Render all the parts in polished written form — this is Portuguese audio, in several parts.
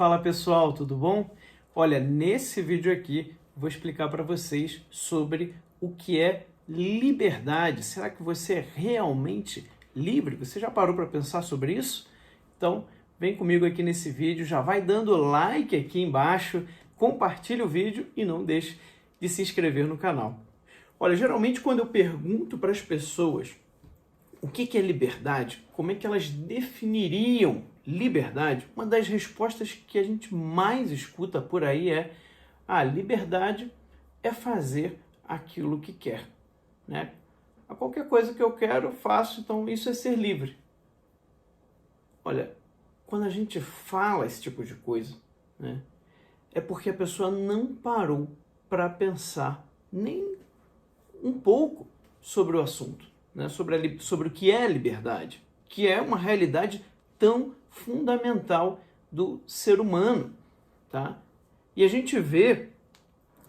Fala pessoal, tudo bom? Olha, nesse vídeo aqui vou explicar para vocês sobre o que é liberdade. Será que você é realmente livre? Você já parou para pensar sobre isso? Então, vem comigo aqui nesse vídeo, já vai dando like aqui embaixo, compartilha o vídeo e não deixe de se inscrever no canal. Olha, geralmente quando eu pergunto para as pessoas o que é liberdade, como é que elas definiriam liberdade, uma das respostas que a gente mais escuta por aí é: a liberdade é fazer aquilo que quer, né? A qualquer coisa que eu quero, eu faço, então isso é ser livre. Olha, quando a gente fala esse tipo de coisa, né, é porque a pessoa não parou para pensar nem um pouco sobre o assunto, né, sobre o que é liberdade, que é uma realidade tão fundamental do ser humano, tá? E a gente vê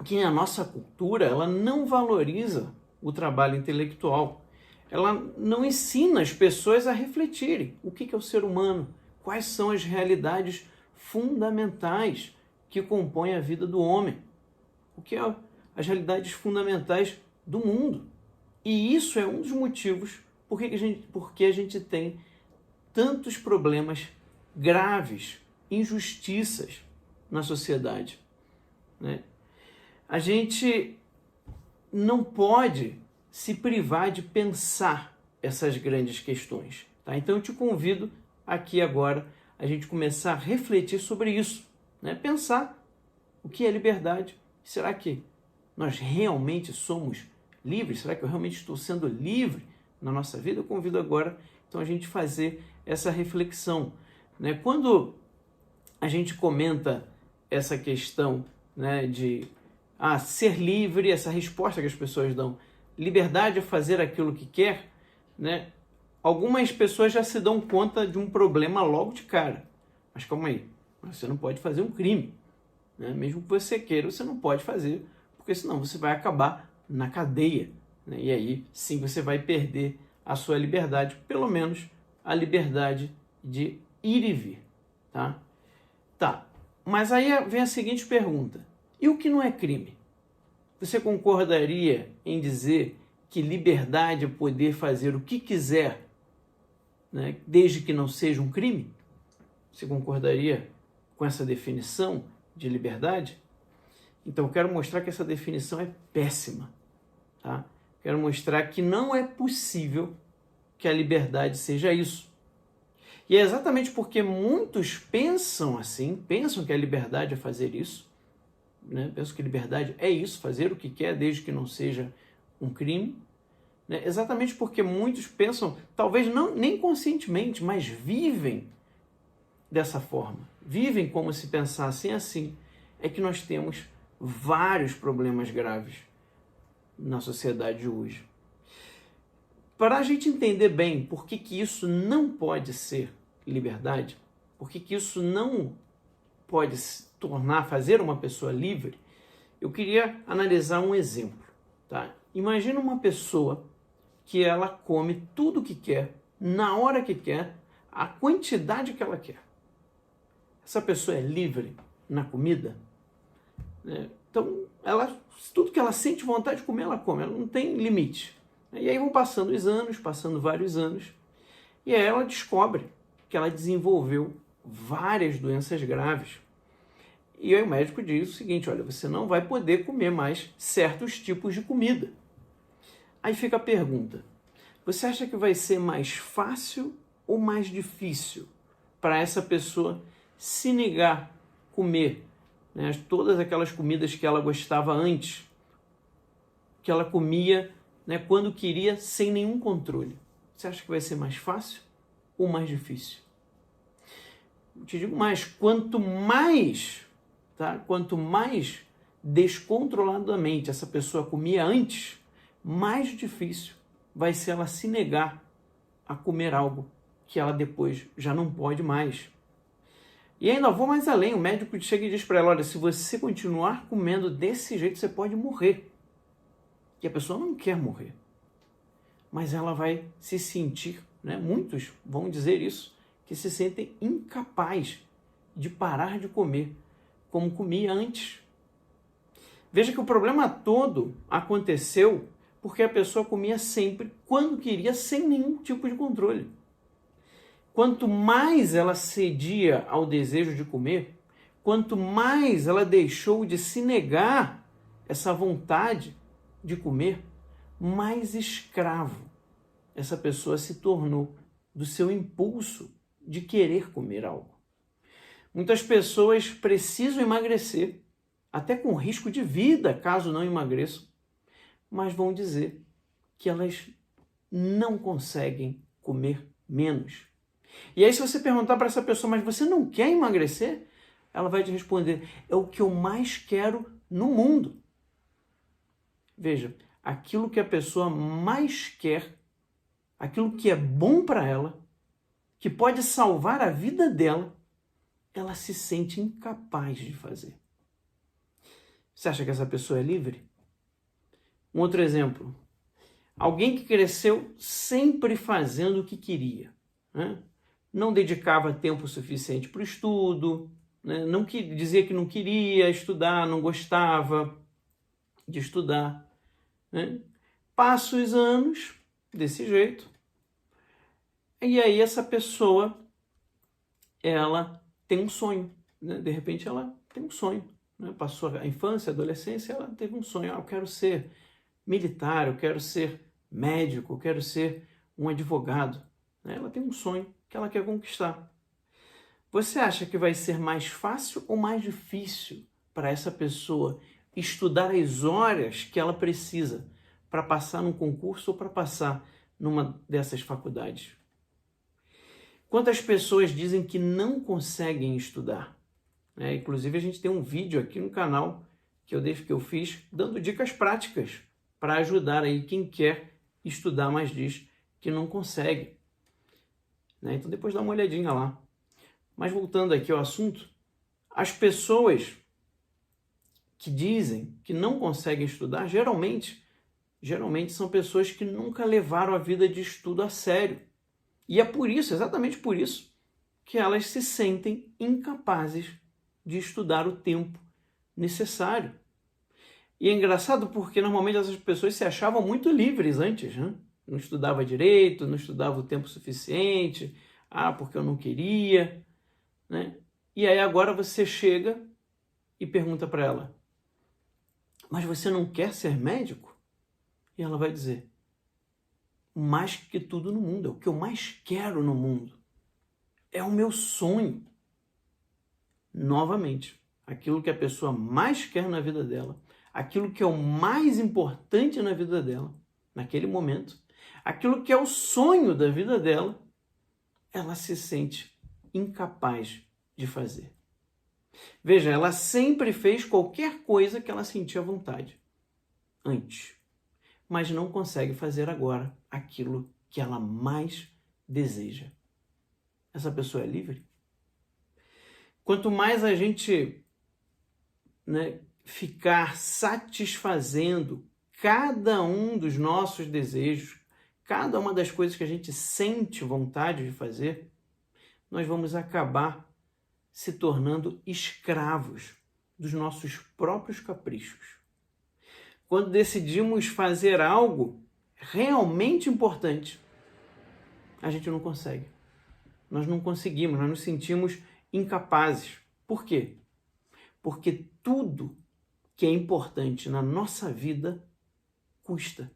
que a nossa cultura, ela não valoriza o trabalho intelectual. Ela não ensina as pessoas a refletirem o que é o ser humano, quais são as realidades fundamentais que compõem a vida do homem, o que é as realidades fundamentais do mundo. E isso é um dos motivos porque a gente tem tantos problemas graves, injustiças na sociedade, né? A gente não pode se privar de pensar essas grandes questões, tá? Então eu te convido aqui agora a gente começar a refletir sobre isso, né? Pensar o que é liberdade. Será que nós realmente somos livres? Será que eu realmente estou sendo livre na nossa vida? Eu convido agora então a gente fazer essa reflexão, né? Quando a gente comenta essa questão, né, de ser livre, essa resposta que as pessoas dão, liberdade é fazer aquilo que quer, né? Algumas pessoas já se dão conta de um problema logo de cara. Mas calma aí, você não pode fazer um crime, né? Mesmo que você queira, você não pode fazer, porque senão você vai acabar na cadeia, né? E aí sim você vai perder a sua liberdade, pelo menos a liberdade de ir e vir, tá? Tá, mas aí vem a seguinte pergunta: e o que não é crime? Você concordaria em dizer que liberdade é poder fazer o que quiser, né, desde que não seja um crime? Você concordaria com essa definição de liberdade? Então eu quero mostrar que essa definição é péssima, tá? Quero mostrar que não é possível que a liberdade seja isso. E é exatamente porque muitos pensam assim, pensam que a liberdade é fazer isso, né? Pensam que liberdade é isso, fazer o que quer desde que não seja um crime, né? Exatamente porque muitos pensam, talvez não nem conscientemente, mas vivem dessa forma, vivem como se pensassem assim, é que nós temos vários problemas graves na sociedade de hoje. Para a gente entender bem por que isso não pode ser liberdade, por que isso não pode se tornar, fazer uma pessoa livre, eu queria analisar um exemplo, tá? Imagina uma pessoa que ela come tudo que quer, na hora que quer, a quantidade que ela quer. Essa pessoa é livre na comida, né? Então, tudo que ela sente vontade de comer, ela come, ela não tem limite. E aí vão passando os anos, passando vários anos, e aí ela descobre que ela desenvolveu várias doenças graves. E aí o médico diz o seguinte: olha, você não vai poder comer mais certos tipos de comida. Aí fica a pergunta: você acha que vai ser mais fácil ou mais difícil para essa pessoa se negar a comer, né, todas aquelas comidas que ela gostava antes, que ela comia, né, quando queria, sem nenhum controle? Você acha que vai ser mais fácil ou mais difícil? Eu te digo mais, quanto mais descontroladamente essa pessoa comia antes, mais difícil vai ser ela se negar a comer algo que ela depois já não pode mais. E ainda vou mais além, o médico chega e diz para ela: olha, se você continuar comendo desse jeito, você pode morrer. E a pessoa não quer morrer, mas ela vai se sentir, né? Muitos vão dizer isso, que se sentem incapazes de parar de comer como comia antes. Veja que o problema todo aconteceu porque a pessoa comia sempre quando queria, sem nenhum tipo de controle. Quanto mais ela cedia ao desejo de comer, quanto mais ela deixou de se negar essa vontade de comer, mais escravo essa pessoa se tornou do seu impulso de querer comer algo. Muitas pessoas precisam emagrecer, até com risco de vida, caso não emagreçam, mas vão dizer que elas não conseguem comer menos. E aí, se você perguntar para essa pessoa, mas você não quer emagrecer? Ela vai te responder, é o que eu mais quero no mundo. Veja, aquilo que a pessoa mais quer, aquilo que é bom para ela, que pode salvar a vida dela, ela se sente incapaz de fazer. Você acha que essa pessoa é livre? Um outro exemplo. Alguém que cresceu sempre fazendo o que queria, né? Não dedicava tempo suficiente para o estudo, né? Dizia que não queria estudar, não gostava de estudar, né? Passa os anos desse jeito, e aí essa pessoa, ela tem um sonho, né? De repente ela tem um sonho, né? Passou a infância, a adolescência, ela teve um sonho, eu quero ser militar, eu quero ser médico, eu quero ser um advogado, né? Ela tem um sonho que ela quer conquistar. Você acha que vai ser mais fácil ou mais difícil para essa pessoa estudar as horas que ela precisa para passar num concurso ou para passar numa dessas faculdades? Quantas pessoas dizem que não conseguem estudar? Inclusive, a gente tem um vídeo aqui no canal que eu fiz dando dicas práticas para ajudar aí quem quer estudar, mas diz que não consegue. Então depois dá uma olhadinha lá. Mas voltando aqui ao assunto, as pessoas que dizem que não conseguem estudar, geralmente são pessoas que nunca levaram a vida de estudo a sério. E é por isso, exatamente por isso, que elas se sentem incapazes de estudar o tempo necessário. E é engraçado porque normalmente essas pessoas se achavam muito livres antes, né? Não estudava direito, não estudava o tempo suficiente, porque eu não queria, né? E aí agora você chega e pergunta para ela, mas você não quer ser médico? E ela vai dizer, mais que tudo no mundo, é o que eu mais quero no mundo, é o meu sonho. Novamente, aquilo que a pessoa mais quer na vida dela, aquilo que é o mais importante na vida dela, naquele momento, aquilo que é o sonho da vida dela, ela se sente incapaz de fazer. Veja, ela sempre fez qualquer coisa que ela sentia vontade antes, mas não consegue fazer agora aquilo que ela mais deseja. Essa pessoa é livre? Quanto mais a gente, ficar satisfazendo cada um dos nossos desejos, cada uma das coisas que a gente sente vontade de fazer, nós vamos acabar se tornando escravos dos nossos próprios caprichos. Quando decidimos fazer algo realmente importante, a gente não consegue. Nós não conseguimos, nós nos sentimos incapazes. Por quê? Porque tudo que é importante na nossa vida custa.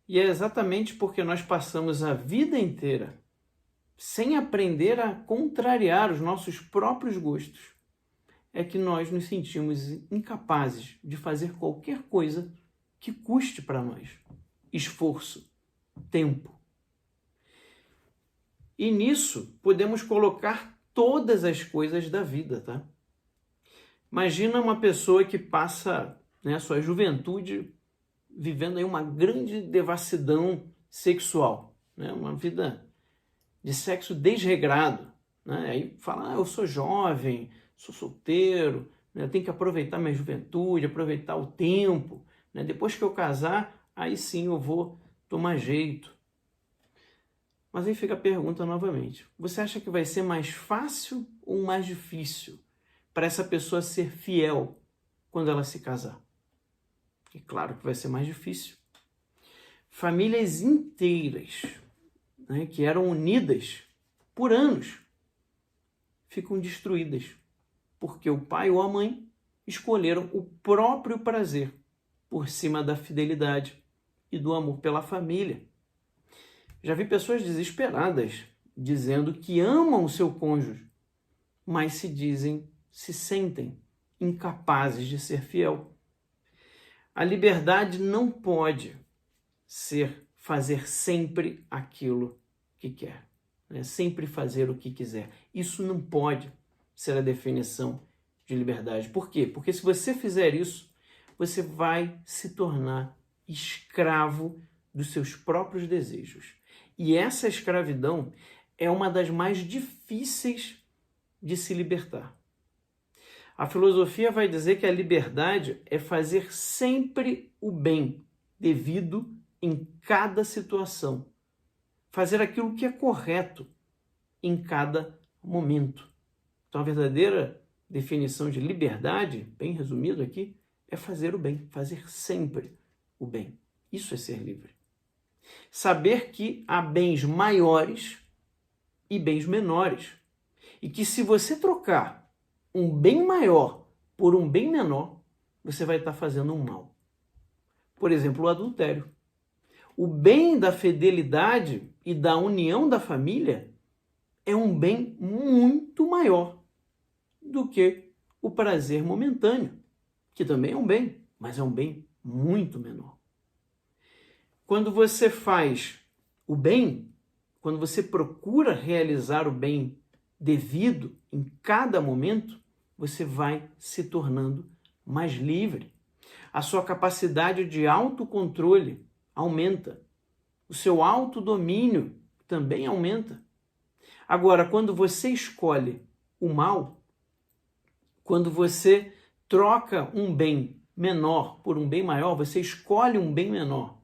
E é exatamente porque nós passamos a vida inteira sem aprender a contrariar os nossos próprios gostos, é que nós nos sentimos incapazes de fazer qualquer coisa que custe para nós esforço, tempo. E nisso podemos colocar todas as coisas da vida, tá? Imagina uma pessoa que passa, a sua juventude vivendo aí uma grande devassidão sexual, uma vida de sexo desregrado, Aí fala, eu sou jovem, sou solteiro, eu tenho que aproveitar minha juventude, aproveitar o tempo, Depois que eu casar, aí sim eu vou tomar jeito. Mas aí fica a pergunta novamente. Você acha que vai ser mais fácil ou mais difícil para essa pessoa ser fiel quando ela se casar? É claro que vai ser mais difícil. Famílias inteiras, né, que eram unidas por anos ficam destruídas porque o pai ou a mãe escolheram o próprio prazer por cima da fidelidade e do amor pela família. Já vi pessoas desesperadas dizendo que amam o seu cônjuge, mas se sentem incapazes de ser fiel. A liberdade não pode ser fazer sempre aquilo que quer, né? Sempre fazer o que quiser. Isso não pode ser a definição de liberdade. Por quê? Porque se você fizer isso, você vai se tornar escravo dos seus próprios desejos. E essa escravidão é uma das mais difíceis de se libertar. A filosofia vai dizer que a liberdade é fazer sempre o bem devido em cada situação. Fazer aquilo que é correto em cada momento. Então, a verdadeira definição de liberdade, bem resumido aqui, é fazer o bem, fazer sempre o bem. Isso é ser livre. Saber que há bens maiores e bens menores. E que se você trocar um bem maior por um bem menor, você vai estar fazendo um mal. Por exemplo, o adultério. O bem da fidelidade e da união da família é um bem muito maior do que o prazer momentâneo, que também é um bem, mas é um bem muito menor. Quando você faz o bem, quando você procura realizar o bem devido em cada momento, você vai se tornando mais livre. A sua capacidade de autocontrole aumenta. O seu autodomínio também aumenta. Agora, quando você escolhe o mal, quando você troca um bem menor por um bem maior, você escolhe um bem menor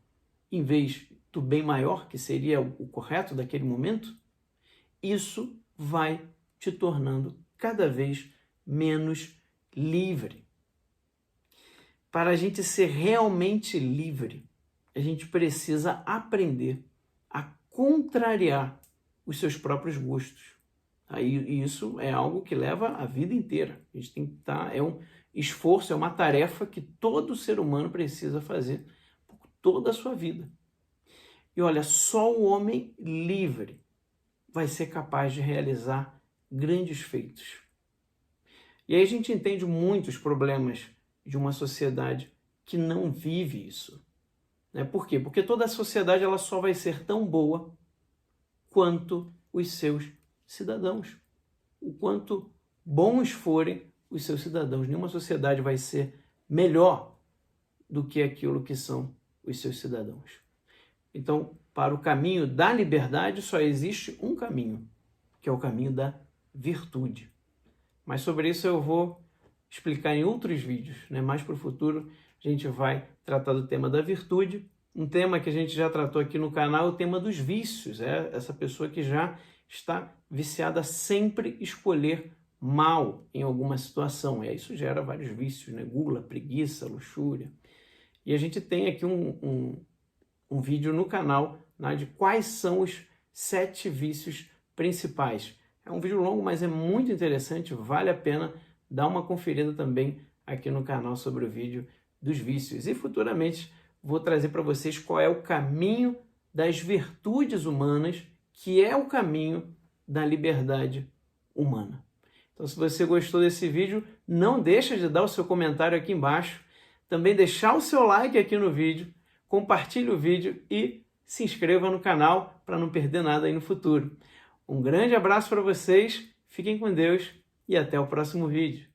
em vez do bem maior, que seria o correto daquele momento, isso vai te tornando cada vez menos livre. Para a gente ser realmente livre, a gente precisa aprender a contrariar os seus próprios gostos. E isso é algo que leva a vida inteira. A gente tem que estar, é um esforço, é uma tarefa que todo ser humano precisa fazer por toda a sua vida. E olha, só o homem livre vai ser capaz de realizar grandes feitos. E aí a gente entende muitos problemas de uma sociedade que não vive isso. Né? Por quê? Porque toda a sociedade ela só vai ser tão boa quanto os seus cidadãos. O quanto bons forem os seus cidadãos. Nenhuma sociedade vai ser melhor do que aquilo que são os seus cidadãos. Então, para o caminho da liberdade só existe um caminho, que é o caminho da virtude. Mas sobre isso eu vou explicar em outros vídeos, né? Mais para o futuro a gente vai tratar do tema da virtude, um tema que a gente já tratou aqui no canal, o tema dos vícios, essa pessoa que já está viciada a sempre escolher mal em alguma situação, e aí isso gera vários vícios, né? Gula, preguiça, luxúria. E a gente tem aqui um vídeo no canal, né, de quais são os 7 vícios principais. É um vídeo longo, mas é muito interessante, vale a pena dar uma conferida também aqui no canal sobre o vídeo dos vícios. E futuramente vou trazer para vocês qual é o caminho das virtudes humanas, que é o caminho da liberdade humana. Então, se você gostou desse vídeo, não deixa de dar o seu comentário aqui embaixo, também deixar o seu like aqui no vídeo, compartilhe o vídeo e se inscreva no canal para não perder nada aí no futuro. Um grande abraço para vocês, fiquem com Deus e até o próximo vídeo.